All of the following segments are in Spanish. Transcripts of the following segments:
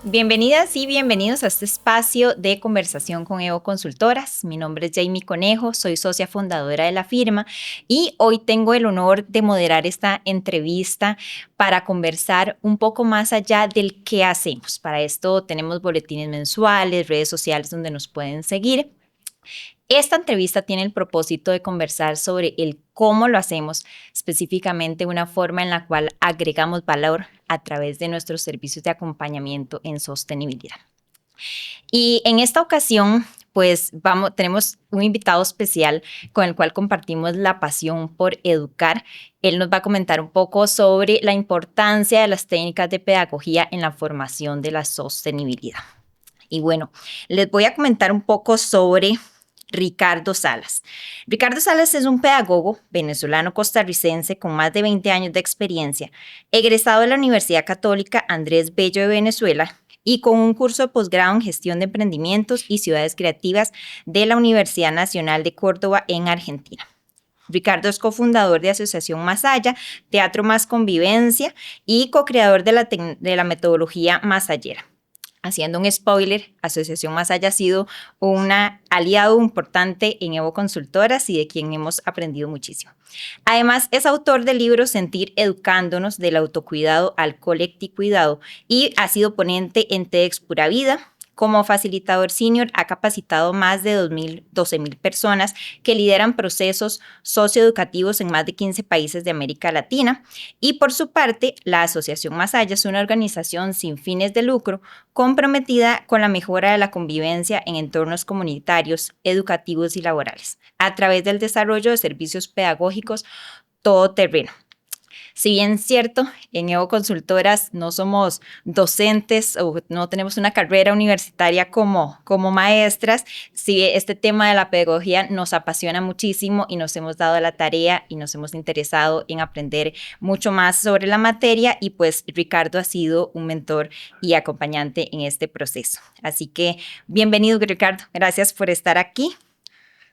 Bienvenidas y bienvenidos a este espacio de conversación con Evo Consultoras. Mi nombre es Jamie Conejo, soy socia fundadora de la firma y hoy tengo el honor de moderar esta entrevista para conversar un poco más allá del qué hacemos. Para esto tenemos boletines mensuales, redes sociales donde nos pueden seguir. Esta entrevista tiene el propósito de conversar sobre el cómo lo hacemos, específicamente una forma en la cual agregamos valor a través de nuestros servicios de acompañamiento en sostenibilidad. Y en esta ocasión, pues tenemos un invitado especial con el cual compartimos la pasión por educar. Él nos va a comentar un poco sobre la importancia de las técnicas de pedagogía en la formación de la sostenibilidad. Y bueno, les voy a comentar un poco sobre Ricardo Salas. Ricardo Salas es un pedagogo venezolano-costarricense con más de 20 años de experiencia, egresado de la Universidad Católica Andrés Bello de Venezuela y con un curso de posgrado en gestión de emprendimientos y ciudades creativas de la Universidad Nacional de Córdoba en Argentina. Ricardo es cofundador de Asociación Más Allá, Teatro Más Convivencia y co-creador de la metodología Masallera. Haciendo un spoiler, Asociación Más Allá ha sido un aliado importante en Evo Consultoras y de quien hemos aprendido muchísimo. Además, es autor del libro Sentir Educándonos, del autocuidado al colectividad y ha sido ponente en TEDx Pura Vida. Como facilitador senior ha capacitado más de 12,000 personas que lideran procesos socioeducativos en más de 15 países de América Latina. Y por su parte, la Asociación Más Allá es una organización sin fines de lucro comprometida con la mejora de la convivencia en entornos comunitarios, educativos y laborales, a través del desarrollo de servicios pedagógicos todoterreno. Si bien es cierto, en Evo Consultoras no somos docentes o no tenemos una carrera universitaria como maestras, sí, este tema de la pedagogía nos apasiona muchísimo y nos hemos dado la tarea y nos hemos interesado en aprender mucho más sobre la materia y pues Ricardo ha sido un mentor y acompañante en este proceso. Así que bienvenido, Ricardo. Gracias por estar aquí.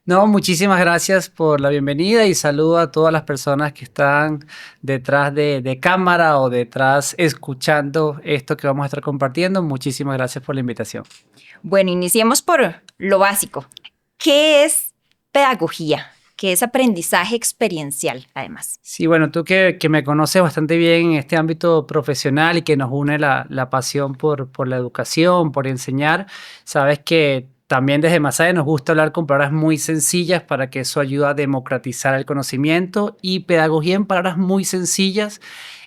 No, muchísimas gracias por la bienvenida y saludo a todas las personas que están detrás de cámara o detrás escuchando esto que vamos a estar compartiendo. Muchísimas gracias por la invitación. Bueno, iniciemos por lo básico. ¿Qué es pedagogía? ¿Qué es aprendizaje experiencial, además? Sí, bueno, tú que me conoces bastante bien en este ámbito profesional y que nos une la pasión por la educación, por enseñar, sabes que también desde Más Allá nos gusta hablar con palabras muy sencillas para que eso ayude a democratizar el conocimiento, y pedagogía en palabras muy sencillas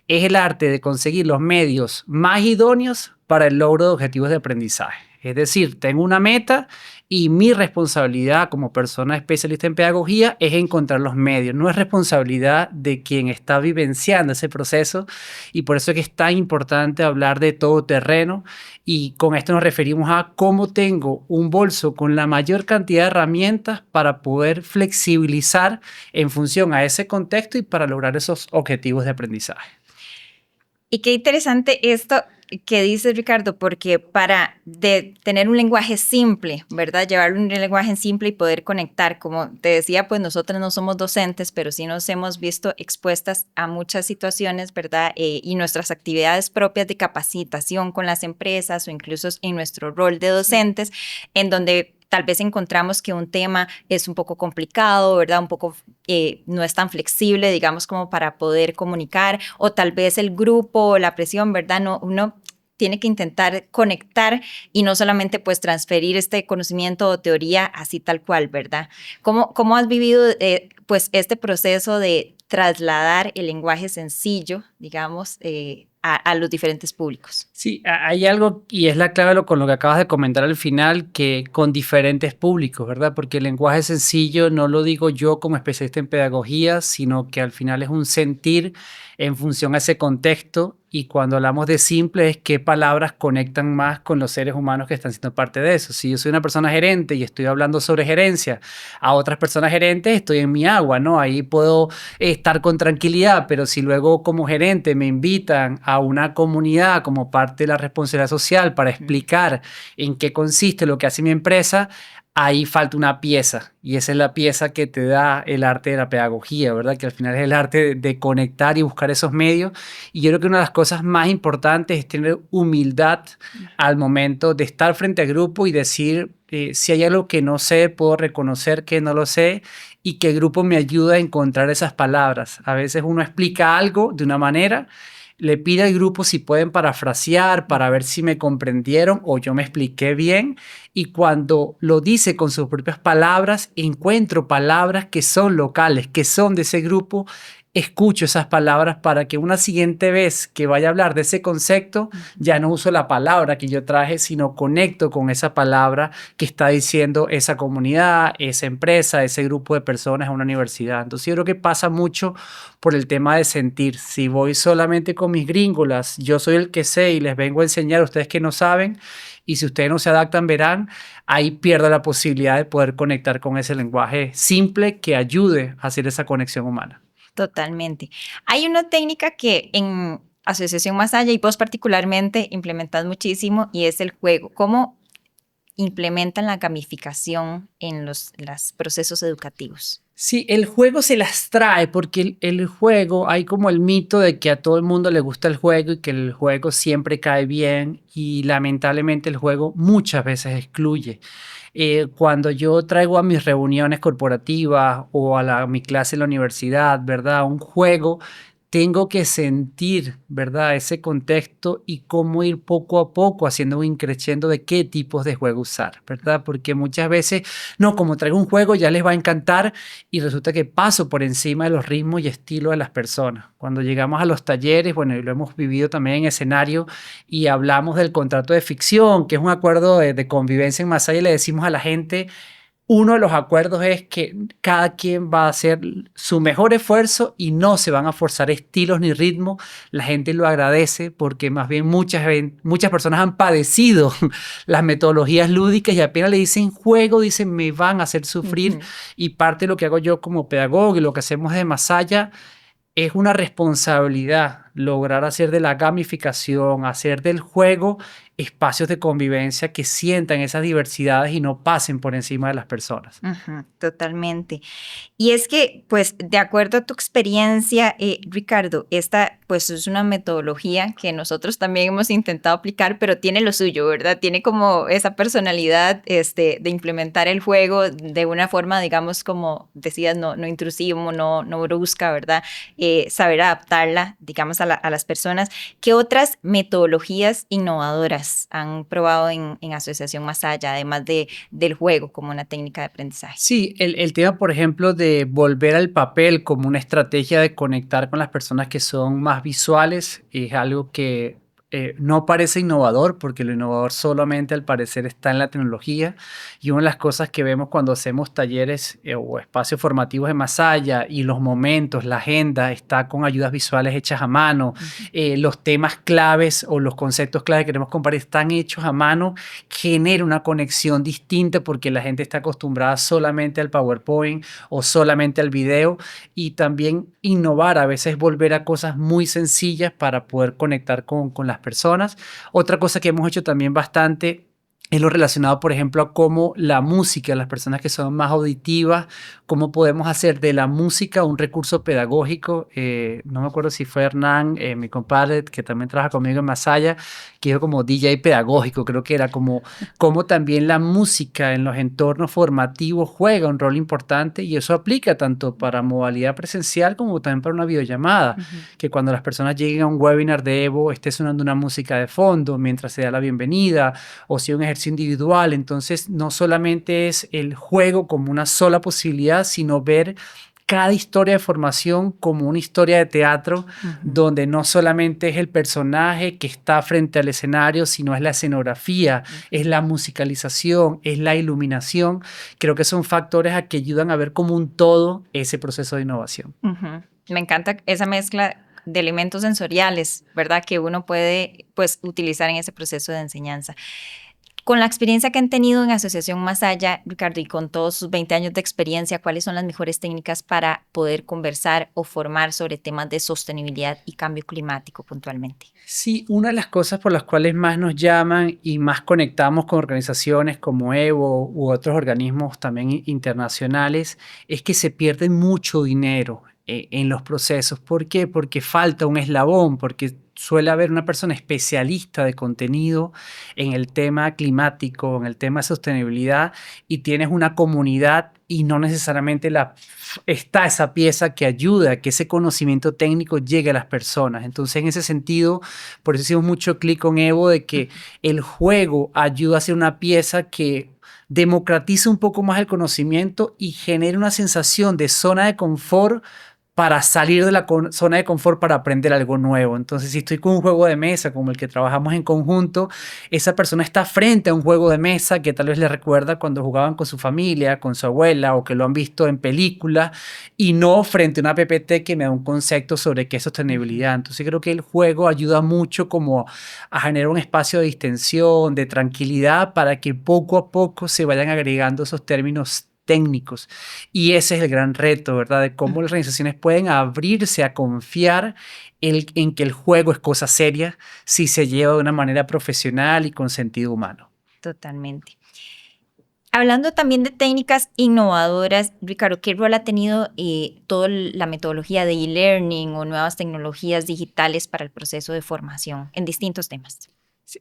es el arte de conseguir los medios más idóneos para el logro de objetivos de aprendizaje. Es decir, tengo una meta y mi responsabilidad como persona especialista en pedagogía es encontrar los medios. No es responsabilidad de quien está vivenciando ese proceso, y por eso es que es tan importante hablar de todo terreno, y con esto nos referimos a cómo tengo un bolso con la mayor cantidad de herramientas para poder flexibilizar en función a ese contexto y para lograr esos objetivos de aprendizaje. Y qué interesante esto que dices, Ricardo, porque para tener un lenguaje simple, ¿verdad? Llevar un lenguaje simple y poder conectar, como te decía, pues nosotros no somos docentes, pero sí nos hemos visto expuestas a muchas situaciones, ¿verdad? Y nuestras actividades propias de capacitación con las empresas o incluso en nuestro rol de docentes, en donde tal vez encontramos que un tema es un poco complicado, ¿verdad? Un poco no es tan flexible, digamos, como para poder comunicar, o tal vez el grupo, la presión, ¿verdad? No, uno tiene que intentar conectar y no solamente pues transferir este conocimiento o teoría así tal cual, ¿verdad? ¿Cómo has vivido pues este proceso de trasladar el lenguaje sencillo, digamos, a los diferentes públicos? Sí, hay algo, y es la clave con lo que acabas de comentar al final, que con diferentes públicos, ¿verdad? Porque el lenguaje sencillo no lo digo yo como especialista en pedagogía, sino que al final es un sentir en función a ese contexto, y cuando hablamos de simple es qué palabras conectan más con los seres humanos que están siendo parte de eso. Si yo soy una persona gerente y estoy hablando sobre gerencia a otras personas gerentes, estoy en mi agua, ¿no? Ahí puedo estar con tranquilidad, pero si luego como gerente me invitan a una comunidad como parte de la responsabilidad social para explicar en qué consiste lo que hace mi empresa, ahí falta una pieza y esa es la pieza que te da el arte de la pedagogía, ¿verdad? Que al final es el arte de conectar y buscar esos medios. Y yo creo que una de las cosas más importantes es tener humildad al momento de estar frente al grupo y decir, si hay algo que no sé, puedo reconocer que no lo sé y que el grupo me ayuda a encontrar esas palabras. A veces uno explica algo de una manera, le pide al grupo si pueden parafrasear para ver si me comprendieron o yo me expliqué bien. Y cuando lo dice con sus propias palabras, encuentro palabras que son locales, que son de ese grupo. Escucho esas palabras para que una siguiente vez que vaya a hablar de ese concepto, ya no uso la palabra que yo traje, sino conecto con esa palabra que está diciendo esa comunidad, esa empresa, ese grupo de personas en una universidad. Entonces yo creo que pasa mucho por el tema de sentir. Si voy solamente con mis gringolas, yo soy el que sé y les vengo a enseñar a ustedes que no saben, y si ustedes no se adaptan, verán, ahí pierdo la posibilidad de poder conectar con ese lenguaje simple que ayude a hacer esa conexión humana. Totalmente. Hay una técnica que en Asociación Masaya y vos particularmente implementas muchísimo y es el juego. ¿Cómo implementan la gamificación en los procesos educativos? Sí, el juego se las trae porque el juego, hay como el mito de que a todo el mundo le gusta el juego y que el juego siempre cae bien y lamentablemente el juego muchas veces excluye. Cuando yo traigo a mis reuniones corporativas o a mi clase en la universidad, ¿verdad? Un juego, tengo que sentir, ¿verdad? Ese contexto y cómo ir poco a poco haciendo un increciendo de qué tipos de juego usar, ¿verdad? Porque muchas veces, no, como traigo un juego ya les va a encantar y resulta que paso por encima de los ritmos y estilos de las personas. Cuando llegamos a los talleres, bueno, y lo hemos vivido también en escenario y hablamos del contrato de ficción, que es un acuerdo de convivencia en Masaya y le decimos a la gente, uno de los acuerdos es que cada quien va a hacer su mejor esfuerzo y no se van a forzar estilos ni ritmos. La gente lo agradece porque más bien muchas personas han padecido las metodologías lúdicas y apenas le dicen juego, dicen me van a hacer sufrir. Y parte de lo que hago yo como pedagogo y lo que hacemos de Masaya es una responsabilidad lograr hacer de la gamificación, hacer del juego espacios de convivencia que sientan esas diversidades y no pasen por encima de las personas. Totalmente. Y es que, pues, de acuerdo a tu experiencia, Ricardo, esta, pues, es una metodología que nosotros también hemos intentado aplicar, pero tiene lo suyo, ¿verdad? Tiene como esa personalidad, de implementar el juego de una forma, digamos, como decías, no intrusivo, no brusca, ¿verdad? Saber adaptarla, digamos, a las personas. ¿Qué otras metodologías innovadoras han probado en Asociación Masaya, además del juego como una técnica de aprendizaje? Sí, el tema, por ejemplo, de volver al papel como una estrategia de conectar con las personas que son más visuales es algo que no parece innovador porque lo innovador solamente al parecer está en la tecnología y una de las cosas que vemos cuando hacemos talleres o espacios formativos en Masaya y los momentos, la agenda está con ayudas visuales hechas a mano, los temas claves o los conceptos claves que queremos compartir están hechos a mano, genera una conexión distinta porque la gente está acostumbrada solamente al PowerPoint o solamente al video y también innovar, a veces volver a cosas muy sencillas para poder conectar con las personas. Otra cosa que hemos hecho también bastante es lo relacionado, por ejemplo, a cómo la música, las personas que son más auditivas, cómo podemos hacer de la música un recurso pedagógico. No me acuerdo si fue Hernán, mi compadre, que también trabaja conmigo en Masaya, que dijo como DJ pedagógico, creo que era como también la música en los entornos formativos juega un rol importante y eso aplica tanto para modalidad presencial como también para una videollamada, que cuando las personas lleguen a un webinar de Evo esté sonando una música de fondo mientras se da la bienvenida o si un ejercicio individual. Entonces no solamente es el juego como una sola posibilidad, sino ver cada historia de formación como una historia de teatro, donde no solamente es el personaje que está frente al escenario, sino es la escenografía, es la musicalización, es la iluminación. Creo que son factores a que ayudan a ver como un todo ese proceso de innovación. Me encanta esa mezcla de elementos sensoriales, ¿verdad? Que uno puede, pues, utilizar en ese proceso de enseñanza. Con la experiencia que han tenido en Asociación Masaya, Ricardo, y con todos sus 20 años de experiencia, ¿cuáles son las mejores técnicas para poder conversar o formar sobre temas de sostenibilidad y cambio climático puntualmente? Sí, una de las cosas por las cuales más nos llaman y más conectamos con organizaciones como Evo u otros organismos también internacionales es que se pierde mucho dinero en los procesos. ¿Por qué? Porque falta un eslabón, porque suele haber una persona especialista de contenido en el tema climático, en el tema de sostenibilidad, y tienes una comunidad y no necesariamente está esa pieza que ayuda a que ese conocimiento técnico llegue a las personas. Entonces, en ese sentido, por eso hicimos mucho clic con Evo de que el juego ayuda a ser una pieza que democratiza un poco más el conocimiento y genera una sensación de zona de confort para salir de la zona de confort para aprender algo nuevo. Entonces, si estoy con un juego de mesa como el que trabajamos en conjunto, esa persona está frente a un juego de mesa que tal vez le recuerda cuando jugaban con su familia, con su abuela o que lo han visto en películas y no frente a una PPT que me da un concepto sobre qué es sostenibilidad. Entonces, creo que el juego ayuda mucho como a generar un espacio de distensión, de tranquilidad para que poco a poco se vayan agregando esos términos técnicos. Y ese es el gran reto, ¿verdad? De cómo las organizaciones pueden abrirse a confiar en que el juego es cosa seria si se lleva de una manera profesional y con sentido humano. Totalmente. Hablando también de técnicas innovadoras, Ricardo, ¿qué rol ha tenido toda la metodología de e-learning o nuevas tecnologías digitales para el proceso de formación en distintos temas?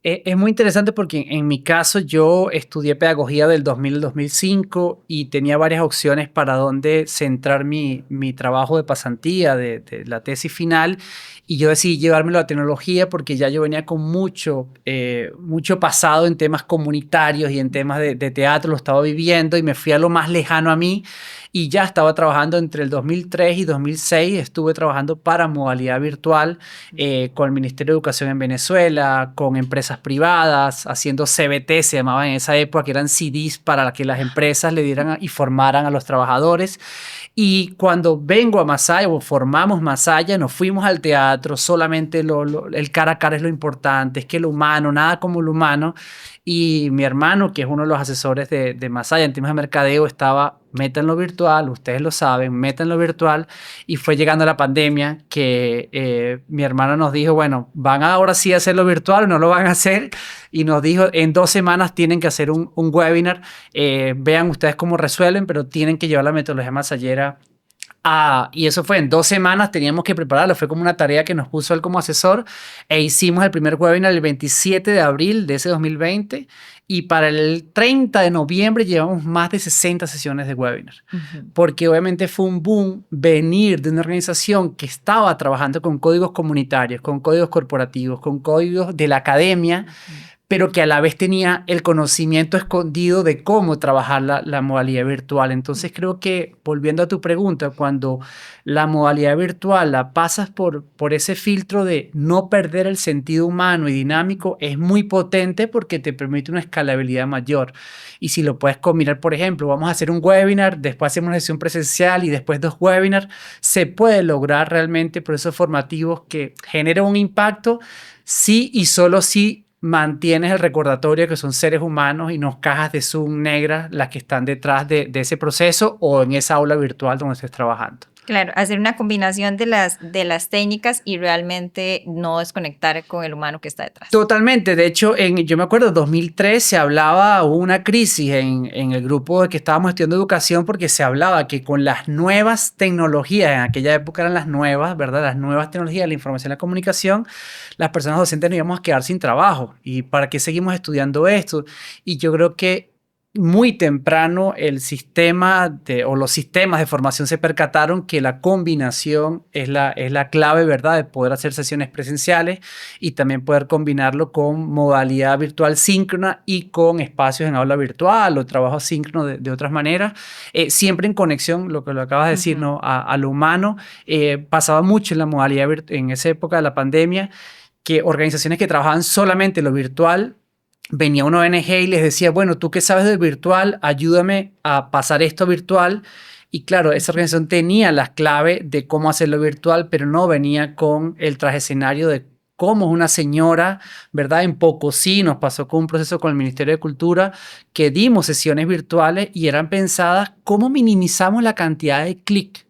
Es muy interesante porque en mi caso yo estudié pedagogía del 2000 al 2005 y tenía varias opciones para dónde centrar mi trabajo de pasantía, de la tesis final, y yo decidí llevármelo a la tecnología porque ya yo venía con mucho pasado en temas comunitarios y en temas de teatro, lo estaba viviendo y me fui a lo más lejano a mí. Y ya estaba trabajando entre el 2003 y 2006, estuve trabajando para modalidad virtual con el Ministerio de Educación en Venezuela, con empresas privadas, haciendo CBT, se llamaba en esa época, que eran CDs para que las empresas le dieran y formaran a los trabajadores. Y cuando vengo a Masaya o formamos Masaya, nos fuimos al teatro, solamente el cara a cara es lo importante, es que lo humano, nada como lo humano. Y mi hermano, que es uno de los asesores de Masaya en temas de mercadeo, estaba, métanlo virtual, ustedes lo saben, métanlo virtual. Y fue llegando la pandemia que mi hermano nos dijo, bueno, ¿van ahora sí a hacerlo virtual o no lo van a hacer? Y nos dijo, en 2 semanas tienen que hacer un webinar, vean ustedes cómo resuelven, pero tienen que llevar la metodología masayera. Y eso fue en 2 semanas, teníamos que prepararlo, fue como una tarea que nos puso él como asesor e hicimos el primer webinar el 27 de abril de ese 2020 y para el 30 de noviembre llevamos más de 60 sesiones de webinar, porque obviamente fue un boom venir de una organización que estaba trabajando con códigos comunitarios, con códigos corporativos, con códigos de la academia, pero que a la vez tenía el conocimiento escondido de cómo trabajar la modalidad virtual. Entonces creo que, volviendo a tu pregunta, cuando la modalidad virtual la pasas por ese filtro de no perder el sentido humano y dinámico, es muy potente porque te permite una escalabilidad mayor. Y si lo puedes combinar, por ejemplo, vamos a hacer un webinar, después hacemos una sesión presencial y después 2 webinars, se puede lograr realmente procesos formativos que generan un impacto, sí y solo si mantienes el recordatorio que son seres humanos y no cajas de Zoom negras las que están detrás de ese proceso o en esa aula virtual donde estés trabajando. Claro, hacer una combinación de las técnicas y realmente no desconectar con el humano que está detrás. Totalmente. De hecho, yo me acuerdo, en 2003 se hablaba, hubo una crisis en el grupo de que estábamos estudiando educación porque se hablaba que con las nuevas tecnologías, en aquella época eran las nuevas, ¿verdad? Las nuevas tecnologías de la información y la comunicación, las personas docentes nos íbamos a quedar sin trabajo. ¿Y para qué seguimos estudiando esto? Y yo creo que muy temprano el sistema o los sistemas de formación se percataron que la combinación es la clave, ¿verdad? De poder hacer sesiones presenciales y también poder combinarlo con modalidad virtual síncrona y con espacios en aula virtual o trabajo síncrono de otras maneras. Siempre en conexión, lo que lo acabas de decir, ¿no? A lo humano. Pasaba mucho en la modalidad en esa época de la pandemia que organizaciones que trabajaban solamente lo virtual, venía una ONG y les decía, bueno, tú que sabes de virtual, ayúdame a pasar esto virtual. Y claro, esa organización tenía las claves de cómo hacerlo virtual, pero no venía con el traje escenario de cómo es una señora, ¿verdad? En Pocosí nos pasó con un proceso con el Ministerio de Cultura que dimos sesiones virtuales y eran pensadas cómo minimizamos la cantidad de clics.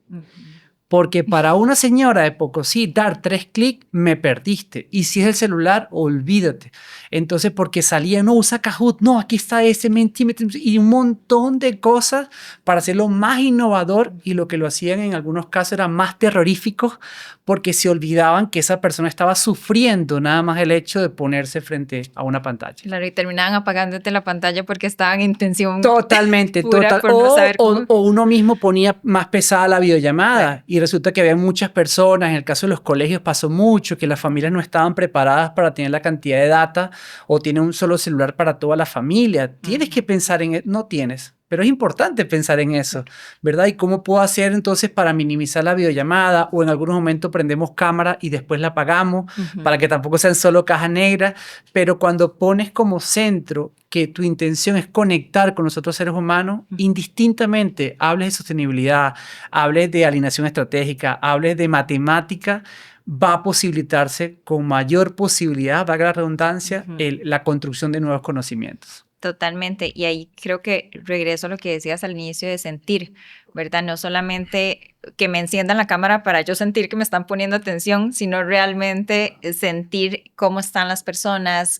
Porque para una señora de Pocosí dar 3 clics, me perdiste. Y si es el celular, olvídate. Entonces, porque salía, no, usa Kahoot, no, aquí está ese Mentimeter, y un montón de cosas para hacerlo más innovador, y lo que lo hacían en algunos casos era más terrorífico, porque se olvidaban que esa persona estaba sufriendo nada más el hecho de ponerse frente a una pantalla. Claro, y terminaban apagándote la pantalla porque estaban en tensión Totalmente, pura total. por no saber cómo. O uno mismo ponía más pesada la videollamada, Right. y resulta que había muchas personas. En el caso de los colegios pasó mucho que las familias no estaban preparadas para tener la cantidad de data, o tienen un solo celular para toda la familia. Tienes que pensar en, no tienes, pero es importante pensar en eso, ¿verdad? Y cómo puedo hacer entonces para minimizar la videollamada, o en algunos momentos prendemos cámara y después la apagamos para que tampoco sean solo caja negra. Pero cuando pones como centro que tu intención es conectar con los otros seres humanos, indistintamente hables de sostenibilidad, hables de alineación estratégica, hables de matemática, va a posibilitarse con mayor posibilidad, valga la redundancia, la construcción de nuevos conocimientos. Totalmente. Y ahí creo que regreso a lo que decías al inicio de sentir, ¿verdad? No solamente que me enciendan la cámara para yo sentir que me están poniendo atención, sino realmente sentir cómo están las personas,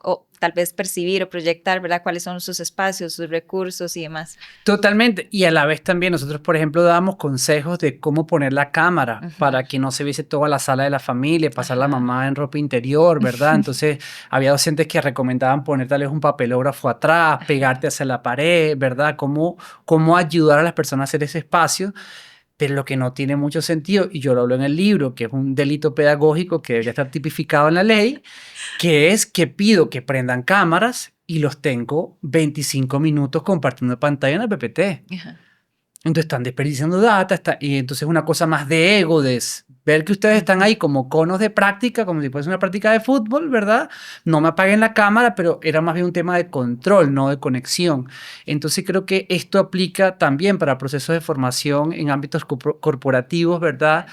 o tal vez percibir o proyectar, ¿verdad? Cuáles son sus espacios, sus recursos y demás. Totalmente. Y a la vez también nosotros, por ejemplo, damos consejos de cómo poner la cámara para que no se viese toda la sala de la familia, pasar la mamá en ropa interior, ¿verdad? Entonces había docentes que recomendaban poner tal vez un papelógrafo atrás, pegarte hacia la pared, ¿verdad? Cómo ayudar a las personas a hacer ese espacio. Pero lo que no tiene mucho sentido, y yo lo hablo en el libro, que es un delito pedagógico que debería estar tipificado en la ley, que es que pido que prendan cámaras y los tengo 25 minutos compartiendo pantalla en el PPT. Entonces están desperdiciando data, y entonces es una cosa más de ego, de ver que ustedes están ahí como conos de práctica, como si fuese una práctica de fútbol, ¿verdad? No me apaguen la cámara, pero era más bien un tema de control, no de conexión. Entonces creo que esto aplica también para procesos de formación en ámbitos corporativos, ¿verdad?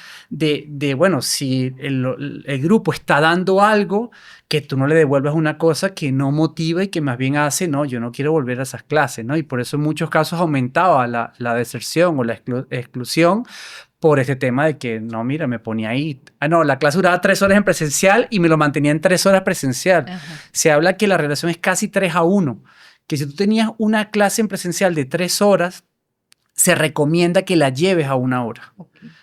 Bueno, si el grupo está dando algo, que tú no le devuelvas una cosa que no motiva y que más bien hace, no, yo no quiero volver a esas clases, ¿no? Y por eso en muchos casos aumentaba la deserción o la exclusión por este tema de que, no, mira, me ponía ahí. No, la clase duraba 3 horas en presencial y me lo mantenía en 3 horas presencial. Se habla que la relación es casi 3-1, que si tú tenías una clase en presencial de 3 horas, se recomienda que la lleves a 1 hora.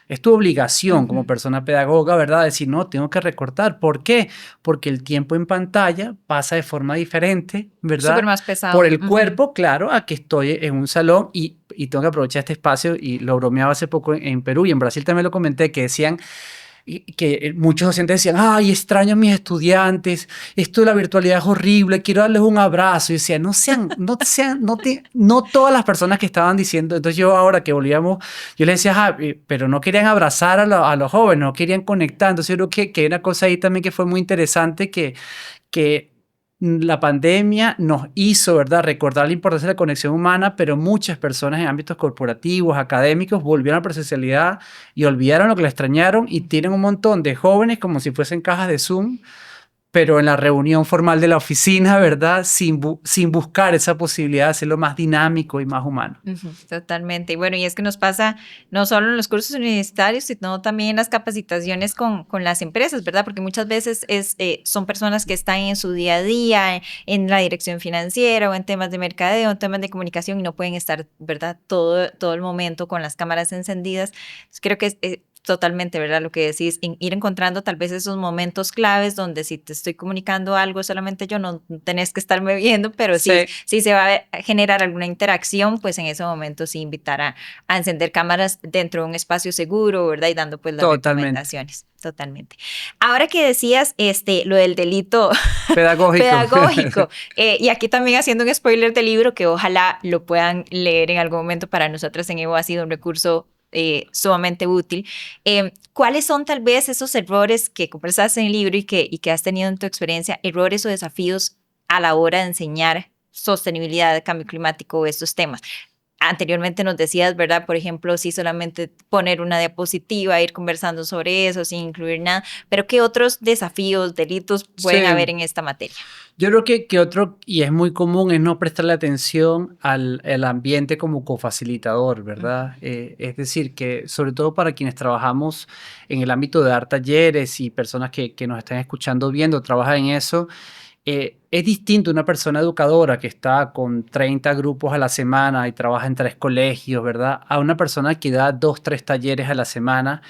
Es tu obligación como persona pedagoga, ¿verdad? Decir, no, tengo que recortar. ¿Por qué? Porque el tiempo en pantalla pasa de forma diferente, ¿verdad? Súper más pesado. Por el cuerpo, claro, a que estoy en un salón y tengo que aprovechar este espacio. Y lo bromeaba hace poco en Perú, y en Brasil también lo comenté, que decían que muchos docentes decían, ay, extraño a mis estudiantes, esto de la virtualidad es horrible, quiero darles un abrazo. Y decía, no todas las personas que estaban diciendo. Entonces yo ahora que volvíamos, yo les decía, pero no querían abrazar a los jóvenes, no querían conectar. Entonces yo creo que hay una cosa ahí también que fue muy interesante, que la pandemia nos hizo, ¿verdad?, recordar la importancia de la conexión humana, pero muchas personas en ámbitos corporativos, académicos, volvieron a la presencialidad y olvidaron lo que la extrañaron, y tienen un montón de jóvenes como si fuesen cajas de Zoom, pero en la reunión formal de la oficina, ¿verdad?, sin buscar esa posibilidad de hacerlo más dinámico y más humano. Totalmente. Y bueno, y es que nos pasa no solo en los cursos universitarios, sino también en las capacitaciones con las empresas, ¿verdad? Porque muchas veces son personas que están en su día a día, en la dirección financiera o en temas de mercadeo, en temas de comunicación, y no pueden estar, ¿verdad?, todo el momento con las cámaras encendidas. Entonces, creo que es totalmente, ¿verdad? Lo que decís, ir encontrando tal vez esos momentos claves donde si te estoy comunicando algo solamente yo, no tenés que estarme viendo, pero si se va a generar alguna interacción, pues en ese momento sí invitar a encender cámaras dentro de un espacio seguro, ¿verdad? Y dando pues las recomendaciones. Totalmente. Ahora que decías lo del delito pedagógico, y aquí también haciendo un spoiler del libro, que ojalá lo puedan leer en algún momento, para nosotros en Evo ha sido un recurso sumamente útil. ¿Cuáles son tal vez esos errores que conversaste en el libro y que has tenido en tu experiencia, errores o desafíos a la hora de enseñar sostenibilidad, cambio climático o estos temas? Anteriormente nos decías, ¿verdad? Por ejemplo, si solamente poner una diapositiva, ir conversando sobre eso sin incluir nada, pero ¿qué otros desafíos, delitos pueden Sí. haber en esta materia? Yo creo que otro, y es muy común, es no prestarle atención al ambiente como cofacilitador, ¿verdad? Es decir, que sobre todo para quienes trabajamos en el ámbito de dar talleres y personas que nos están escuchando, viendo, trabajan en eso, es distinto una persona educadora que está con 30 grupos a la semana y trabaja en 3 colegios, ¿verdad? A una persona que da 2, 3 talleres a la semana.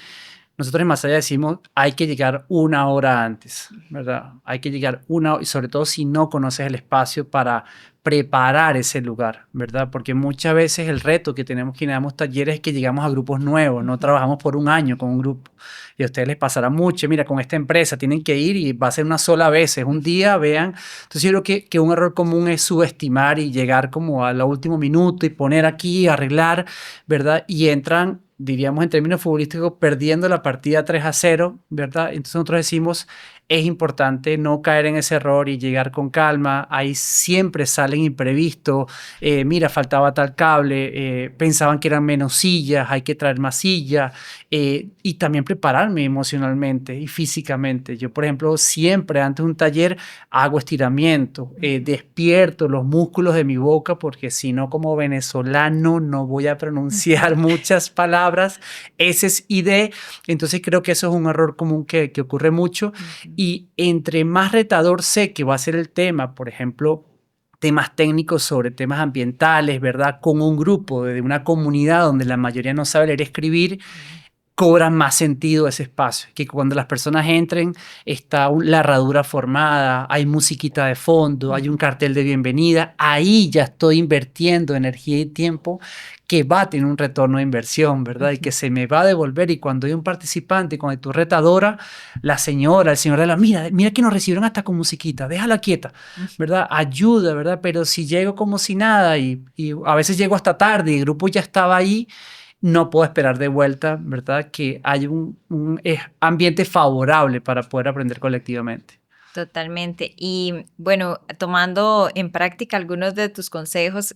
Nosotros en Masaya decimos, hay que llegar 1 hora antes, ¿verdad? Hay que llegar y sobre todo si no conoces el espacio para preparar ese lugar, ¿verdad? Porque muchas veces el reto que tenemos quienes damos talleres es que llegamos a grupos nuevos, no trabajamos por un año con un grupo. Y a ustedes les pasará mucho, mira, con esta empresa tienen que ir y va a ser una sola vez, es un día, vean. Entonces yo creo que un error común es subestimar y llegar como al último minuto y poner aquí, arreglar, ¿verdad? Y entran, diríamos en términos futbolísticos, perdiendo la partida 3-0, ¿verdad? Entonces nosotros decimos, es importante no caer en ese error y llegar con calma. Ahí siempre salen imprevistos. Mira, faltaba tal cable, pensaban que eran menos sillas, hay que traer más sillas. Y también prepararme emocionalmente y físicamente. Yo, por ejemplo, siempre antes de un taller hago estiramiento, despierto los músculos de mi boca, porque si no, como venezolano no voy a pronunciar muchas palabras, S y D. Entonces creo que eso es un error común que ocurre mucho. Y entre más retador sé que va a ser el tema, por ejemplo, temas técnicos sobre temas ambientales, ¿verdad? Con un grupo de una comunidad donde la mayoría no sabe leer y escribir, cobra más sentido ese espacio, que cuando las personas entren está la herradura formada, hay musiquita de fondo, hay un cartel de bienvenida, ahí ya estoy invirtiendo energía y tiempo que va a tener un retorno de inversión, ¿verdad? Y que se me va a devolver. Y cuando hay un participante, cuando hay tu retadora, la señora, el señor de la, mira que nos recibieron hasta con musiquita, déjala quieta, ¿verdad? Ayuda, ¿verdad? Pero si llego como si nada y a veces llego hasta tarde y el grupo ya estaba ahí, no puedo esperar de vuelta, ¿verdad? Que haya un ambiente favorable para poder aprender colectivamente. Totalmente. Y bueno, tomando en práctica algunos de tus consejos,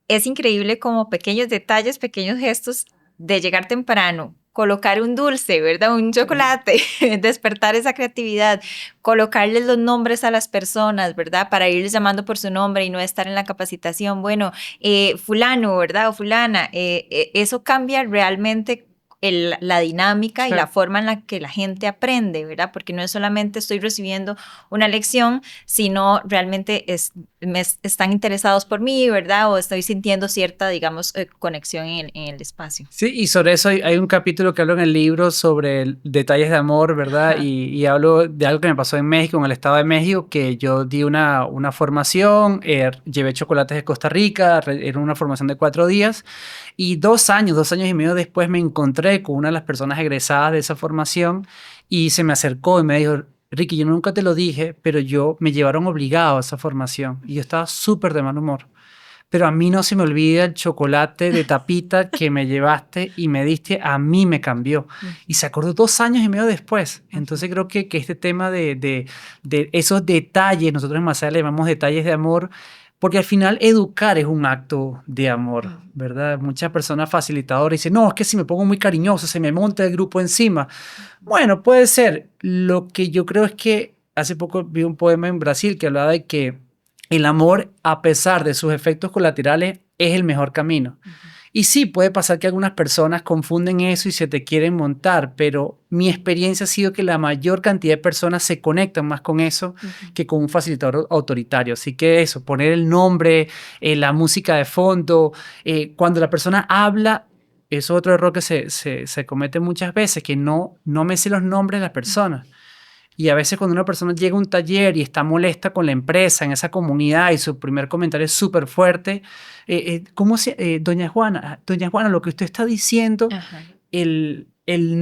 es increíble como pequeños detalles, pequeños gestos de llegar temprano, colocar un dulce, ¿verdad? Un chocolate, despertar esa creatividad, colocarles los nombres a las personas, ¿verdad? Para irles llamando por su nombre y no estar en la capacitación. Bueno, fulano, ¿verdad? O fulana, eso cambia realmente la dinámica y Sí. la forma en la que la gente aprende, ¿verdad? Porque no es solamente estoy recibiendo una lección, sino realmente están interesados por mí, ¿verdad? O estoy sintiendo cierta, digamos, conexión en el espacio. Sí, y sobre eso hay un capítulo que hablo en el libro sobre detalles de amor, ¿verdad? Y hablo de algo que me pasó en México, en el Estado de México, que yo di una formación, llevé chocolates de Costa Rica, era una formación de 4 días, y 2 años y medio después me encontré con una de las personas egresadas de esa formación y se me acercó y me dijo, Ricky, yo nunca te lo dije, pero me llevaron obligado a esa formación y yo estaba súper de mal humor. Pero a mí no se me olvida el chocolate de tapita que me llevaste y me diste, a mí me cambió. Y se acordó 2 años y medio después. Entonces creo que este tema de esos detalles, nosotros en Masaya le llamamos detalles de amor, porque al final educar es un acto de amor, ¿verdad? Muchas personas facilitadoras dicen, no, es que si me pongo muy cariñoso, se me monta el grupo encima. Bueno, puede ser. Lo que yo creo es que hace poco vi un poema en Brasil que hablaba de que el amor, a pesar de sus efectos colaterales, es el mejor camino. Y sí, puede pasar que algunas personas confunden eso y se te quieren montar, pero mi experiencia ha sido que la mayor cantidad de personas se conectan más con eso que con un facilitador autoritario. Así que eso, poner el nombre, la música de fondo, cuando la persona habla, eso es otro error que se comete muchas veces, que no me sé los nombres de las personas. Y a veces cuando una persona llega a un taller y está molesta con la empresa, en esa comunidad, y su primer comentario es súper fuerte, doña Juana, lo que usted está diciendo, el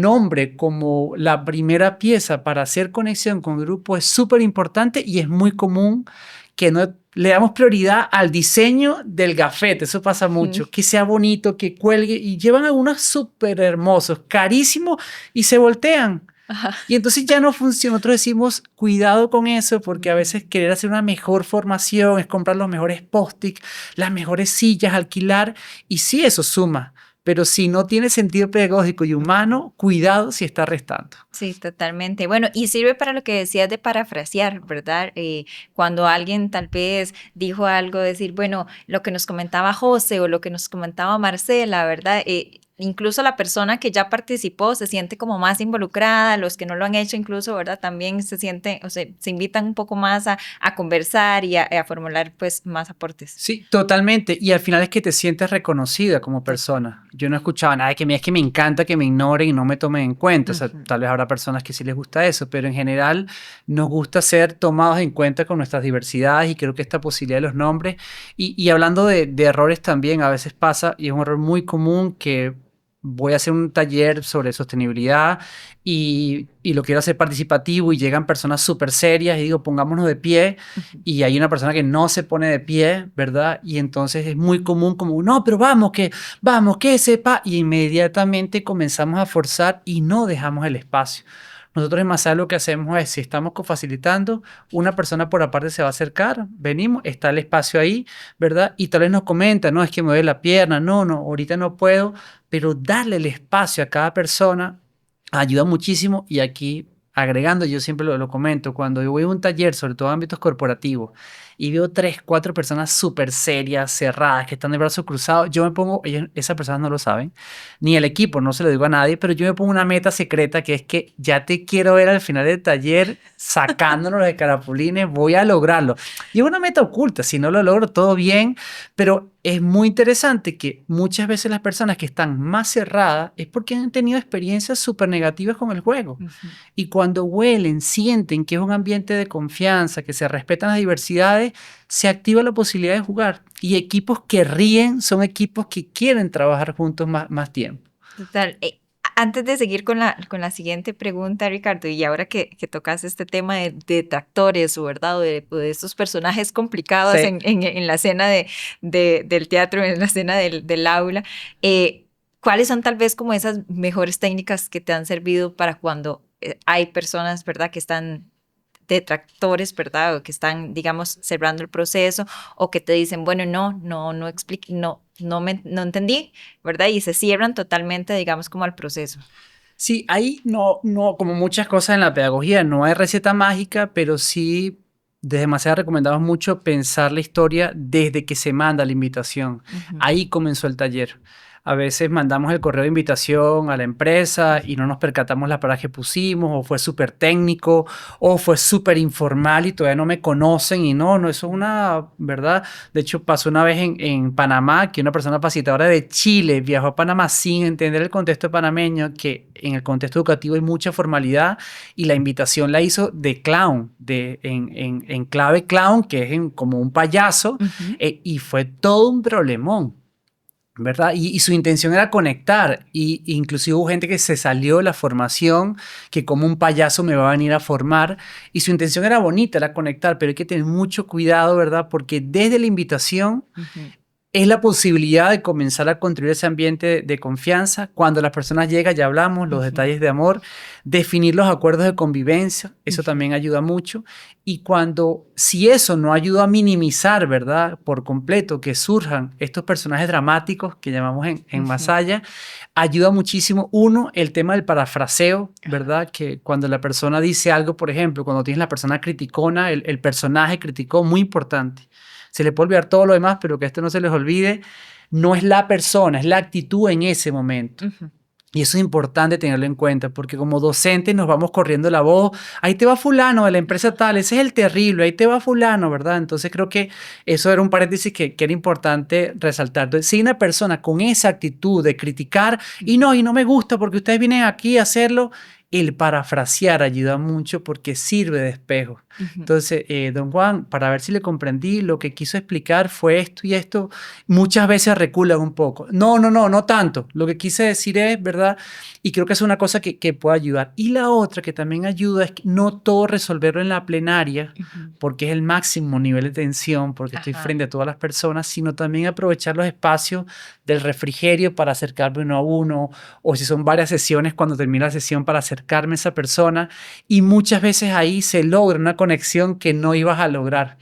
nombre como la primera pieza para hacer conexión con el grupo es súper importante y es muy común que no le damos prioridad al diseño del gafete. Eso pasa mucho, que sea bonito, que cuelgue, y llevan algunos súper hermosos, carísimos, y se voltean. Ajá. Y entonces ya no funciona. Nosotros decimos, cuidado con eso, porque a veces querer hacer una mejor formación es comprar los mejores post-it, las mejores sillas, alquilar, y sí, eso suma. Pero si no tiene sentido pedagógico y humano, cuidado si está restando. Sí, totalmente. Bueno, y sirve para lo que decías de parafrasear, ¿verdad? Cuando alguien tal vez dijo algo, decir, bueno, lo que nos comentaba José o lo que nos comentaba Marcela, ¿verdad? Incluso la persona que ya participó se siente como más involucrada, los que no lo han hecho incluso, ¿verdad? También se sienten, o sea, se invitan un poco más a conversar y a formular pues más aportes. Sí, totalmente. Y al final es que te sientes reconocida como Total. persona. Yo no escuchaba nada de que es que me encanta que me ignoren y no me tomen en cuenta. O sea, Ujú. tal vez habrá personas que sí les gusta eso, pero en general nos gusta ser tomados en cuenta con nuestras diversidades y creo que esta posibilidad de los nombres. Y hablando de errores también, a veces pasa, y es un error muy común que voy a hacer un taller sobre sostenibilidad y lo quiero hacer participativo y llegan personas súper serias y digo, pongámonos de pie Ujú. y hay una persona que no se pone de pie, ¿verdad? Y entonces es muy común como, no, pero vamos, que sepa, y inmediatamente comenzamos a forzar y no dejamos el espacio. Nosotros en Masada lo que hacemos es, si estamos facilitando, una persona por aparte se va a acercar, venimos, está el espacio ahí, ¿verdad? Y tal vez nos comenta, no, es que me duele la pierna, no, ahorita no puedo, pero darle el espacio a cada persona ayuda muchísimo y aquí agregando, yo siempre lo comento, cuando yo voy a un taller, sobre todo en ámbitos corporativos, y veo 3, 4 personas súper serias, cerradas, que están de brazos cruzados, yo me pongo, esas personas no lo saben, ni el equipo, no se lo digo a nadie, pero yo me pongo una meta secreta que es que ya te quiero ver al final del taller sacándonos de carapulines, voy a lograrlo. Y es una meta oculta, si no lo logro, todo bien, pero es muy interesante que muchas veces las personas que están más cerradas es porque han tenido experiencias súper negativas con el juego. Ujú. Y cuando huelen, sienten que es un ambiente de confianza, que se respetan las diversidades, se activa la posibilidad de jugar. Y equipos que ríen son equipos que quieren trabajar juntos más tiempo. Total. Antes de seguir con la siguiente pregunta, Ricardo, y ahora que tocas este tema de detractores, o ¿verdad? O de estos personajes complicados Sí. en la escena del teatro, en la escena del aula, ¿cuáles son tal vez como esas mejores técnicas que te han servido para cuando hay personas, ¿verdad? Que están detractores, ¿verdad? O que están, digamos, cerrando el proceso o que te dicen, bueno, no explique, no entendí, ¿verdad? Y se cierran totalmente, digamos, como al proceso. Sí, ahí no, como muchas cosas en la pedagogía, no hay receta mágica, pero sí desde demasiado recomendamos mucho pensar la historia desde que se manda la invitación. Ujú. Ahí comenzó el taller. A veces mandamos el correo de invitación a la empresa y no nos percatamos la palabra que pusimos, o fue súper técnico, o fue súper informal y todavía no me conocen y no, eso es una, ¿verdad? De hecho, pasó una vez en Panamá que una persona facilitadora de Chile viajó a Panamá sin entender el contexto panameño, que en el contexto educativo hay mucha formalidad, y la invitación la hizo de clown, en clave clown, que es como un payaso, Ujú. y fue todo un problemón. ¿Verdad? Y su intención era conectar, y inclusive hubo gente que se salió de la formación, que como un payaso me va a venir a formar, y su intención era bonita, era conectar, pero hay que tener mucho cuidado, ¿verdad? Porque desde la invitación Ujú. es la posibilidad de comenzar a construir ese ambiente de confianza. Cuando las personas llegan, ya hablamos, los Ujú. detalles de amor, definir los acuerdos de convivencia, eso Ujú. también ayuda mucho. Y si eso no ayuda a minimizar, ¿verdad? Por completo, que surjan estos personajes dramáticos que llamamos en Ujú. Masaya, ayuda muchísimo. Uno, el tema del parafraseo, Ajá. ¿verdad? Que cuando la persona dice algo, por ejemplo, cuando tienes la persona criticona, el personaje criticó, muy importante. Se le puede olvidar todo lo demás, pero que esto no se les olvide. No es la persona, es la actitud en ese momento. Ujú. Y eso es importante tenerlo en cuenta, porque como docentes nos vamos corriendo la voz, ahí te va fulano de la empresa tal, ese es el terrible, ahí te va fulano, ¿verdad? Entonces creo que eso era un paréntesis que era importante resaltar. Entonces, si una persona con esa actitud de criticar, y no me gusta porque ustedes vienen aquí a hacerlo, el parafrasear ayuda mucho porque sirve de espejo. Ujú. Entonces, don Juan, para ver si le comprendí, lo que quiso explicar fue esto y esto. Muchas veces reculan un poco. No tanto. Lo que quise decir es, ¿verdad? Y creo que es una cosa que puede ayudar. Y la otra que también ayuda es que no todo resolverlo en la plenaria, Ujú. porque es el máximo nivel de tensión, porque estoy Ajá. frente a todas las personas, sino también aprovechar los espacios del refrigerio para acercarme uno a uno, o si son varias sesiones, cuando termina la sesión para acercarme acercarme a esa persona y muchas veces ahí se logra una conexión que no ibas a lograr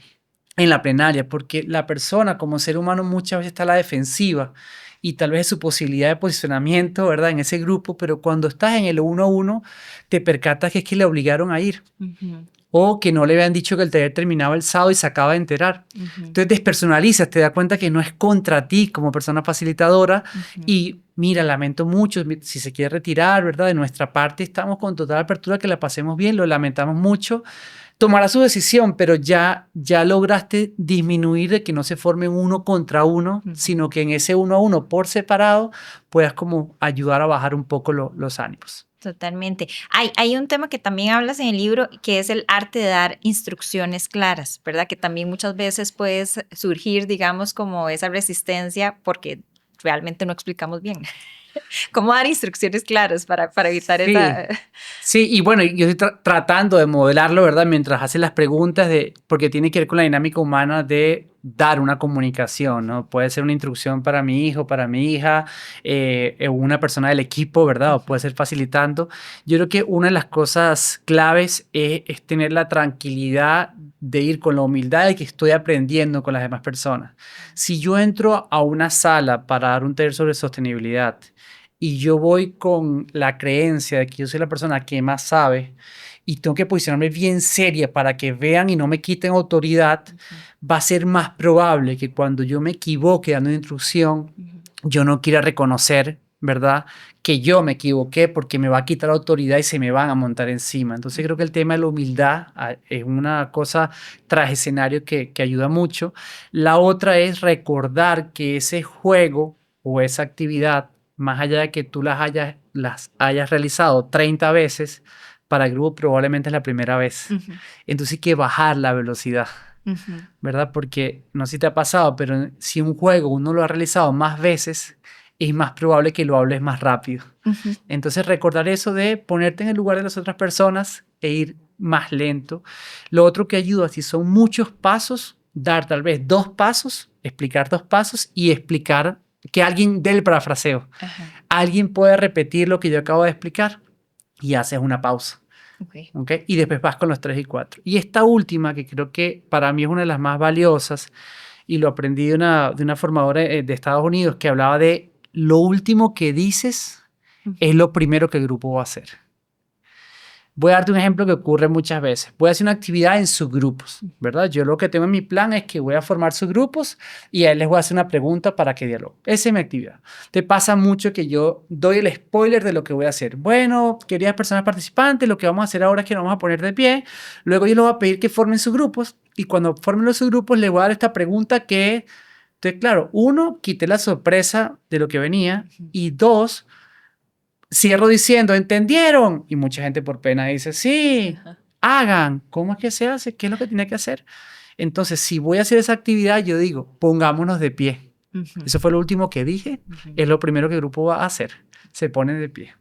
en la plenaria, porque la persona como ser humano muchas veces está a la defensiva y tal vez es su posibilidad de posicionamiento, ¿verdad? En ese grupo, pero cuando estás en el uno a uno, te percatas que es que le obligaron a ir. O que no le habían dicho que el taller terminaba el sábado y se acaba de enterar. Entonces despersonalizas, te das cuenta que no es contra ti como persona facilitadora y mira, lamento mucho, si se quiere retirar, ¿verdad? De nuestra parte estamos con total apertura, que la pasemos bien, lo lamentamos mucho. Tomará su decisión, pero ya lograste disminuir de que no se forme uno contra uno, sino que en ese uno a uno por separado puedas como ayudar a bajar un poco los ánimos. Totalmente. Hay un tema que también hablas en el libro, que es el arte de dar instrucciones claras, ¿verdad? Que también muchas veces puede surgir, digamos, como esa resistencia porque realmente no explicamos bien. ¿Cómo dar instrucciones claras para evitar esa...? Sí, y bueno, yo estoy tratando de modelarlo, ¿verdad? Mientras haces las preguntas, porque tiene que ver con la dinámica humana de dar una comunicación, ¿no? Puede ser una instrucción para mi hijo, para mi hija, una persona del equipo, ¿verdad? O puede ser facilitando. Yo creo que una de las cosas claves es tener la tranquilidad de ir con la humildad de que estoy aprendiendo con las demás personas. Si yo entro a una sala para dar un taller sobre sostenibilidad y yo voy con la creencia de que yo soy la persona que más sabe y tengo que posicionarme bien seria para que vean y no me quiten autoridad, va a ser más probable que cuando yo me equivoque dando una instrucción, yo no quiera reconocer, ¿verdad?, que yo me equivoqué, porque me va a quitar autoridad y se me van a montar encima. Entonces creo que el tema de la humildad es una cosa tras escenario que ayuda mucho. La otra es recordar que ese juego o esa actividad, más allá de que tú las hayas realizado 30 veces, para el grupo probablemente es la primera vez. Entonces hay que bajar la velocidad, ¿verdad? Porque no sé si te ha pasado, pero si un juego uno lo ha realizado más veces, es más probable que lo hables más rápido. Entonces recordar eso de ponerte en el lugar de las otras personas e ir más lento. Lo otro que ayuda, si son muchos pasos, dar tal vez 2 pasos, explicar 2 pasos y explicar que alguien dé el parafraseo. Alguien puede repetir lo que yo acabo de explicar y haces una pausa. ¿Okay? Y después vas con los 3 y 4. Y esta última, que creo que para mí es una de las más valiosas, y lo aprendí de una formadora de Estados Unidos que hablaba de lo último que dices es lo primero que el grupo va a hacer. Voy a darte un ejemplo que ocurre muchas veces. Voy a hacer una actividad en subgrupos, ¿verdad? Yo lo que tengo en mi plan es que voy a formar subgrupos y a él les voy a hacer una pregunta para que dialoguen. Esa es mi actividad. Te pasa mucho que yo doy el spoiler de lo que voy a hacer. Bueno, queridas personas participantes, lo que vamos a hacer ahora es que nos vamos a poner de pie. Luego yo les voy a pedir que formen subgrupos y cuando formen los subgrupos les voy a dar esta pregunta que... Entonces, claro, 1, quité la sorpresa de lo que venía y 2... cierro diciendo, ¿entendieron? Y mucha gente por pena dice, sí, hagan. ¿Cómo es que se hace? ¿Qué es lo que tiene que hacer? Entonces, si voy a hacer esa actividad, yo digo, pongámonos de pie. Eso fue lo último que dije. Es lo primero que el grupo va a hacer. Se ponen de pie.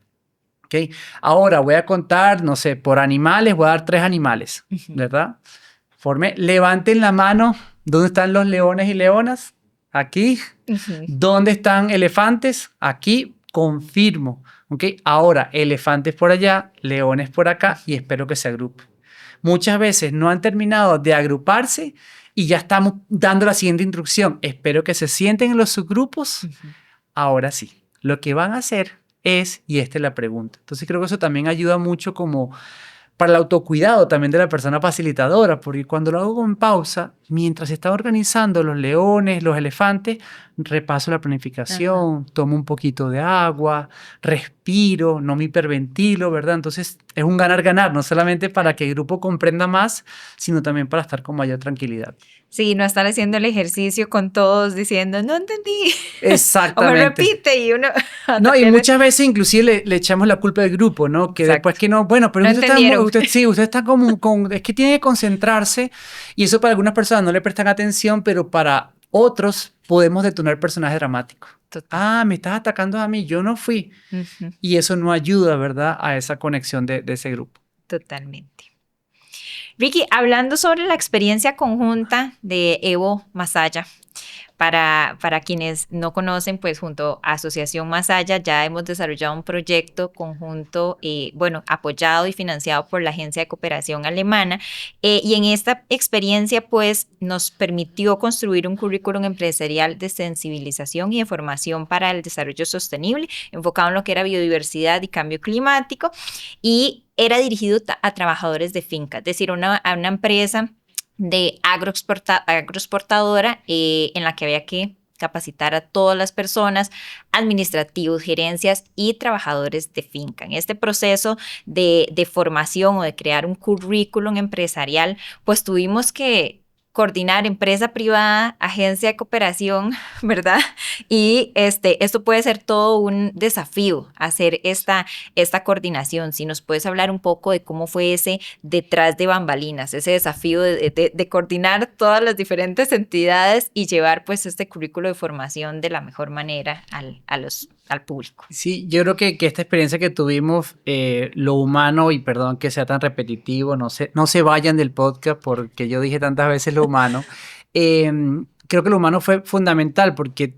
¿Okay? Ahora voy a contar, no sé, por animales, voy a dar 3 animales, ¿verdad? Levanten la mano. ¿Dónde están los leones y leonas? Aquí. ¿Dónde están elefantes? Aquí. Confirmo. ¿Okay? Ahora, elefantes por allá, leones por acá y espero que se agrupen. Muchas veces no han terminado de agruparse y ya estamos dando la siguiente instrucción. Espero que se sienten en los subgrupos. Ahora sí, lo que van a hacer es, y esta es la pregunta. Entonces creo que eso también ayuda mucho como para el autocuidado también de la persona facilitadora, porque cuando lo hago con pausa, mientras se están organizando los leones, los elefantes, repaso la planificación, tomo un poquito de agua, respiro, no me hiperventilo, ¿verdad? Entonces es un ganar-ganar, no solamente para que el grupo comprenda más, sino también para estar con mayor tranquilidad. Sí, no estar haciendo el ejercicio con todos diciendo, no entendí. Exactamente. O me repite y uno... No, y muchas veces inclusive le echamos la culpa al grupo, ¿no? Que exacto. Después que no, bueno, pero no usted está como, es que tiene que concentrarse y eso para algunas personas no le prestan atención, pero para otros podemos detonar personajes dramáticos. Total. Me estás atacando a mí, yo no fui. Y eso no ayuda, ¿verdad? A esa conexión de ese grupo. Totalmente. Ricky, hablando sobre la experiencia conjunta de Evo Masaya, Para quienes no conocen, pues junto a Asociación Más Allá ya hemos desarrollado un proyecto conjunto, apoyado y financiado por la Agencia de Cooperación Alemana, y en esta experiencia pues nos permitió construir un currículum empresarial de sensibilización y de formación para el desarrollo sostenible, enfocado en lo que era biodiversidad y cambio climático, y era dirigido a trabajadores de finca, es decir, a una empresa de agroexportadora, en la que había que capacitar a todas las personas, administrativos, gerencias y trabajadores de finca. En este proceso de formación o de crear un currículum empresarial, pues tuvimos que coordinar empresa privada, agencia de cooperación, ¿verdad? Y esto puede ser todo un desafío, hacer esta coordinación. Si nos puedes hablar un poco de cómo fue ese detrás de bambalinas, ese desafío de coordinar todas las diferentes entidades y llevar pues este currículo de formación de la mejor manera al público. Sí, yo creo que esta experiencia que tuvimos, lo humano, y perdón que sea tan repetitivo, no se vayan del podcast porque yo dije tantas veces lo humano, creo que lo humano fue fundamental porque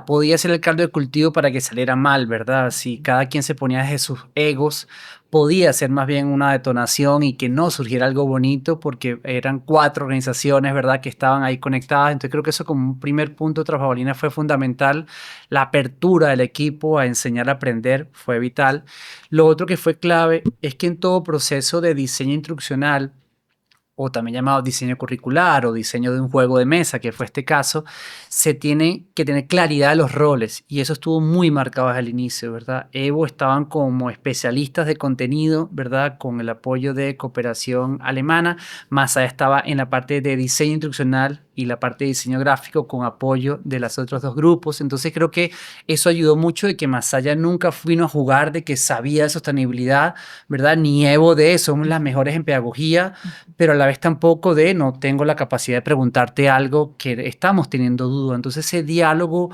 podía ser el caldo de cultivo para que saliera mal, ¿verdad? Si cada quien se ponía desde sus egos, podía ser más bien una detonación y que no surgiera algo bonito porque eran 4 organizaciones, ¿verdad?, que estaban ahí conectadas. Entonces creo que eso como un primer punto tras bambalinas fue fundamental. La apertura del equipo a enseñar a aprender fue vital. Lo otro que fue clave es que en todo proceso de diseño instruccional, o también llamado diseño curricular o diseño de un juego de mesa, que fue este caso, se tiene que tener claridad de los roles y eso estuvo muy marcado desde el inicio, ¿verdad? Evo estaban como especialistas de contenido, ¿verdad? Con el apoyo de Cooperación Alemana. Masa estaba en la parte de diseño instruccional y la parte de diseño gráfico con apoyo de los otros 2 grupos. Entonces creo que eso ayudó mucho, de que Masaya nunca vino a jugar de que sabía de sostenibilidad, ¿verdad? Ni Evo de somos las mejores en pedagogía, pero a la vez tampoco de no tengo la capacidad de preguntarte algo que estamos teniendo duda. Entonces ese diálogo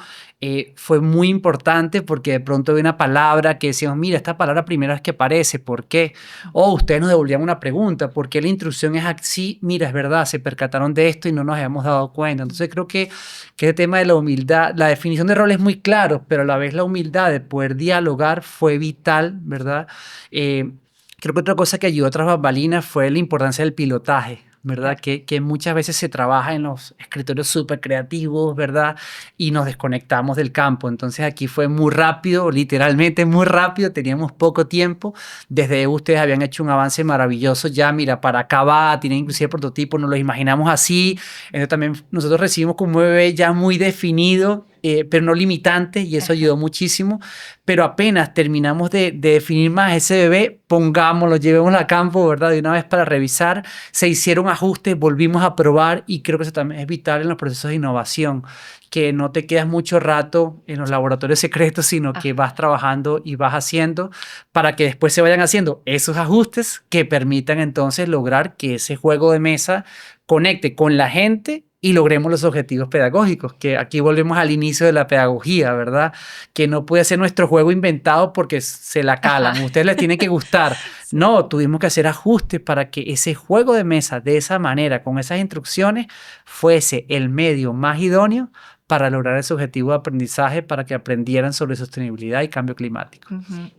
fue muy importante porque de pronto había una palabra que decíamos, mira, esta palabra primera vez que aparece, ¿por qué? O ustedes nos devolvían una pregunta, ¿por qué la instrucción es así? Mira, es verdad, se percataron de esto y no nos habíamos dado cuenta. Entonces creo que el tema de la humildad, la definición de rol es muy claro, pero a la vez la humildad de poder dialogar fue vital, ¿verdad? Creo que otra cosa que ayudó a tras bambalinas fue la importancia del pilotaje, ¿verdad? Que muchas veces se trabaja en los escritorios súper creativos, ¿verdad? Y nos desconectamos del campo. Entonces aquí fue muy rápido, literalmente muy rápido, teníamos poco tiempo. Desde ustedes habían hecho un avance maravilloso, ya mira, para acá va, tienen inclusive prototipos, nos lo imaginamos así. Entonces también nosotros recibimos como un bebé ya muy definido, pero no limitante, y eso ayudó muchísimo. Pero apenas terminamos de definir más ese bebé, pongámoslo, llevémoslo a campo, ¿verdad? De una vez para revisar, se hicieron ajustes, volvimos a probar, y creo que eso también es vital en los procesos de innovación, que no te quedas mucho rato en los laboratorios secretos, sino que vas trabajando y vas haciendo para que después se vayan haciendo esos ajustes que permitan entonces lograr que ese juego de mesa conecte con la gente y logremos los objetivos pedagógicos, que aquí volvemos al inicio de la pedagogía, ¿verdad? Que no puede ser nuestro juego inventado porque se la calan, ustedes les tienen que gustar. Sí. No, tuvimos que hacer ajustes para que ese juego de mesa, de esa manera, con esas instrucciones, fuese el medio más idóneo para lograr ese objetivo de aprendizaje, para que aprendieran sobre sostenibilidad y cambio climático.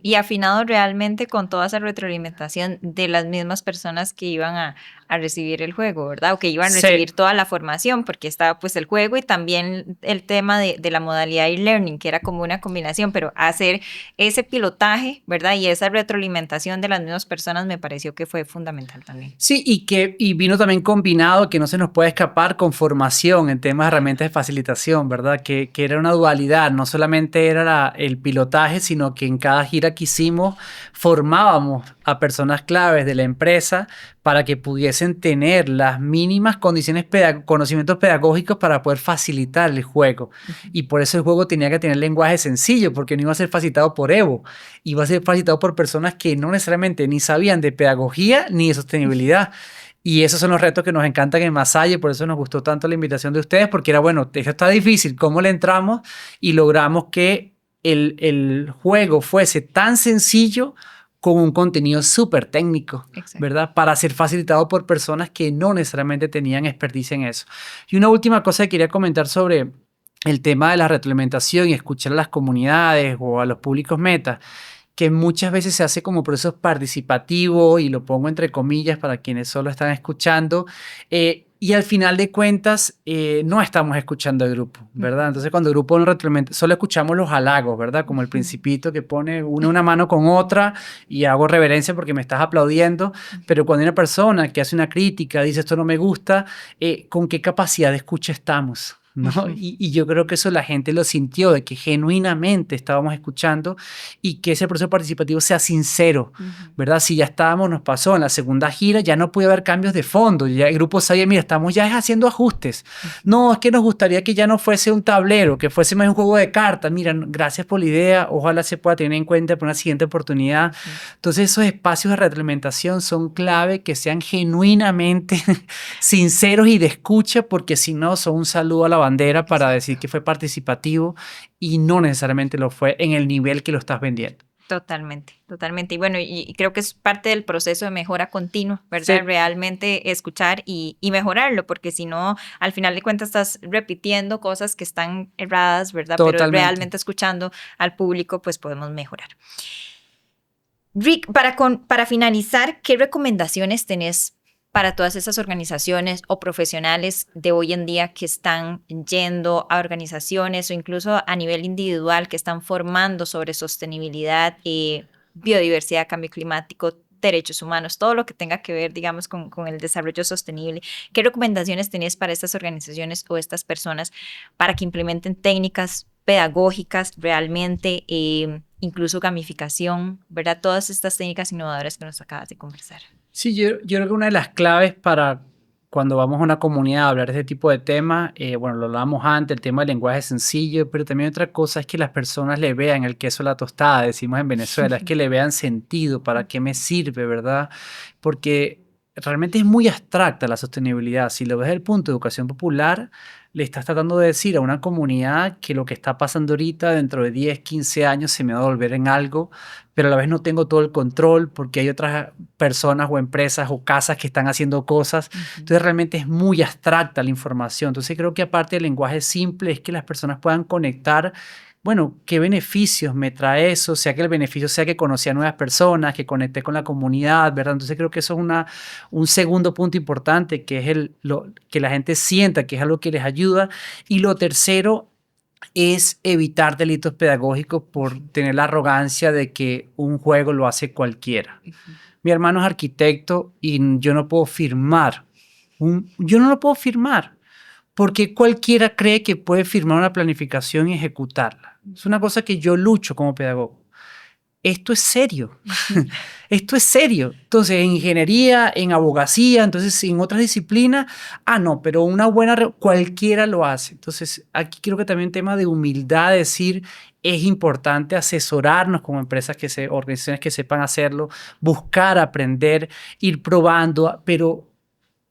Y afinado realmente con toda esa retroalimentación de las mismas personas que iban a recibir el juego, ¿verdad? O que iban a recibir toda la formación, porque estaba pues el juego y también el tema de la modalidad e-learning, que era como una combinación, pero hacer ese pilotaje, ¿verdad? Y esa retroalimentación de las mismas personas me pareció que fue fundamental también. Sí, y vino también combinado, que no se nos puede escapar, con formación en temas de herramientas de facilitación, ¿verdad? Que era una dualidad, no solamente era el pilotaje, sino que en cada gira que hicimos formábamos a personas claves de la empresa para que pudiesen tener las mínimas condiciones, conocimientos pedagógicos para poder facilitar el juego. Y por eso el juego tenía que tener lenguaje sencillo, porque no iba a ser facilitado por Evo, iba a ser facilitado por personas que no necesariamente ni sabían de pedagogía ni de sostenibilidad. Y esos son los retos que nos encantan en Masaya, por eso nos gustó tanto la invitación de ustedes, porque era, bueno, esto está difícil, ¿cómo le entramos? Y logramos que el juego fuese tan sencillo con un contenido súper técnico, Exacto. ¿verdad? Para ser facilitado por personas que no necesariamente tenían experticia en eso. Y una última cosa que quería comentar sobre el tema de la retroalimentación y escuchar a las comunidades o a los públicos meta, que muchas veces se hace como procesos participativos, y lo pongo entre comillas para quienes solo están escuchando, y al final de cuentas no estamos escuchando al grupo, ¿verdad? Entonces cuando el grupo no retroalimenta, solo escuchamos los halagos, ¿verdad? Como el principito que une una mano con otra y hago reverencia porque me estás aplaudiendo, pero cuando hay una persona que hace una crítica, dice esto no me gusta, ¿con qué capacidad de escucha estamos? ¿No? Y yo creo que eso la gente lo sintió, de que genuinamente estábamos escuchando y que ese proceso participativo sea sincero, ¿verdad? Si ya estábamos, nos pasó en la segunda gira, ya no podía haber cambios de fondo, ya el grupo sabía, mira, estamos ya haciendo ajustes. No, es que nos gustaría que ya no fuese un tablero, que fuese más un juego de cartas. Mira, gracias por la idea, ojalá se pueda tener en cuenta para una siguiente oportunidad. Entonces esos espacios de retroalimentación son clave, que sean genuinamente sinceros y de escucha, porque si no, son un saludo a la bandera para decir que fue participativo y no necesariamente lo fue en el nivel que lo estás vendiendo. Totalmente, totalmente. Y bueno, y creo que es parte del proceso de mejora continua, ¿verdad? Sí. Realmente escuchar y mejorarlo, porque si no, al final de cuentas estás repitiendo cosas que están erradas, ¿verdad? Pero Totalmente. realmente escuchando al público, pues podemos mejorar. Rick, para finalizar, ¿qué recomendaciones tenés para todas esas organizaciones o profesionales de hoy en día que están yendo a organizaciones o incluso a nivel individual, que están formando sobre sostenibilidad, biodiversidad, cambio climático, derechos humanos, todo lo que tenga que ver, digamos, con el desarrollo sostenible? ¿Qué recomendaciones tenés para estas organizaciones o estas personas para que implementen técnicas pedagógicas realmente, incluso gamificación, ¿verdad? Todas estas técnicas innovadoras que nos acabas de conversar. Sí, yo creo que una de las claves para cuando vamos a una comunidad a hablar de este tipo de temas, bueno, lo hablábamos antes, el tema del lenguaje sencillo, pero también otra cosa es que las personas le vean el queso a la tostada, decimos en Venezuela, es que le vean sentido, para qué me sirve, ¿verdad? Porque realmente es muy abstracta la sostenibilidad. Si lo ves desde el punto de educación popular, le estás tratando de decir a una comunidad que lo que está pasando ahorita, dentro de 10, 15 años, se me va a volver en algo, pero a la vez no tengo todo el control porque hay otras personas o empresas o casas que están haciendo cosas. Entonces realmente es muy abstracta la información. Entonces creo que aparte del lenguaje simple es que las personas puedan conectar, bueno, ¿qué beneficios me trae eso? Sea que el beneficio sea que conocí a nuevas personas, que conecté con la comunidad, ¿verdad? Entonces creo que eso es un segundo punto importante, que es que la gente sienta que es algo que les ayuda. Y lo tercero es evitar delitos pedagógicos por tener la arrogancia de que un juego lo hace cualquiera. Mi hermano es arquitecto y yo no puedo firmar. Yo no lo puedo firmar porque cualquiera cree que puede firmar una planificación y ejecutarla. Es una cosa que yo lucho como pedagogo. Esto es serio. Esto es serio. Entonces, en ingeniería, en abogacía, entonces en otras disciplinas, no, pero una buena, cualquiera lo hace. Entonces, aquí creo que también un tema de humildad, decir, es importante asesorarnos como empresas, organizaciones que sepan hacerlo, buscar, aprender, ir probando, pero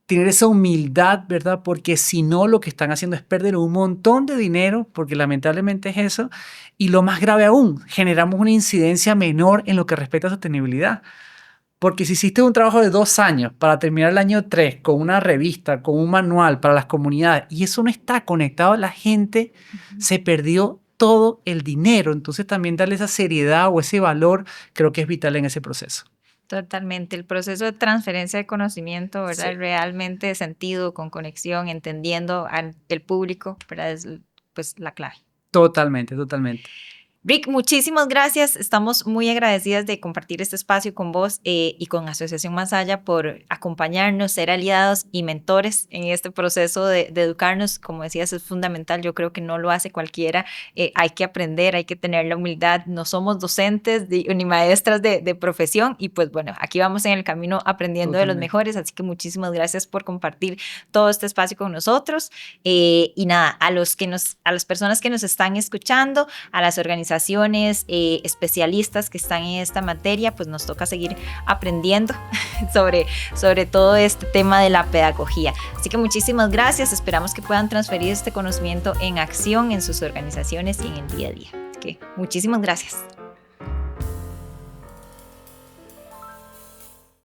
tener esa humildad, ¿verdad? Porque si no, lo que están haciendo es perder un montón de dinero, porque lamentablemente es eso, y lo más grave aún, generamos una incidencia menor en lo que respecta a sostenibilidad. Porque si hiciste un trabajo de 2 años para terminar el año 3 con una revista, con un manual para las comunidades, y eso no está conectado a la gente, se perdió todo el dinero. Entonces también darle esa seriedad o ese valor creo que es vital en ese proceso. Totalmente, el proceso de transferencia de conocimiento, ¿verdad? Sí. Realmente de sentido, con conexión, entendiendo al público, ¿verdad? Es pues la clave. Totalmente, totalmente. Rick, muchísimas gracias. Estamos muy agradecidas de compartir este espacio con vos y con Asociación Más Allá por acompañarnos, ser aliados y mentores en este proceso de educarnos. Como decías, es fundamental. Yo creo que no lo hace cualquiera. Hay que aprender, hay que tener la humildad. No somos docentes ni maestras de profesión y pues bueno, aquí vamos en el camino aprendiendo de los mejores. Así que muchísimas gracias por compartir todo este espacio con nosotros. Y nada, a las personas que nos están escuchando, a las organizaciones especialistas que están en esta materia, pues nos toca seguir aprendiendo sobre todo este tema de la pedagogía. Así que muchísimas gracias, esperamos que puedan transferir este conocimiento en acción en sus organizaciones y en el día a día. Así que muchísimas gracias.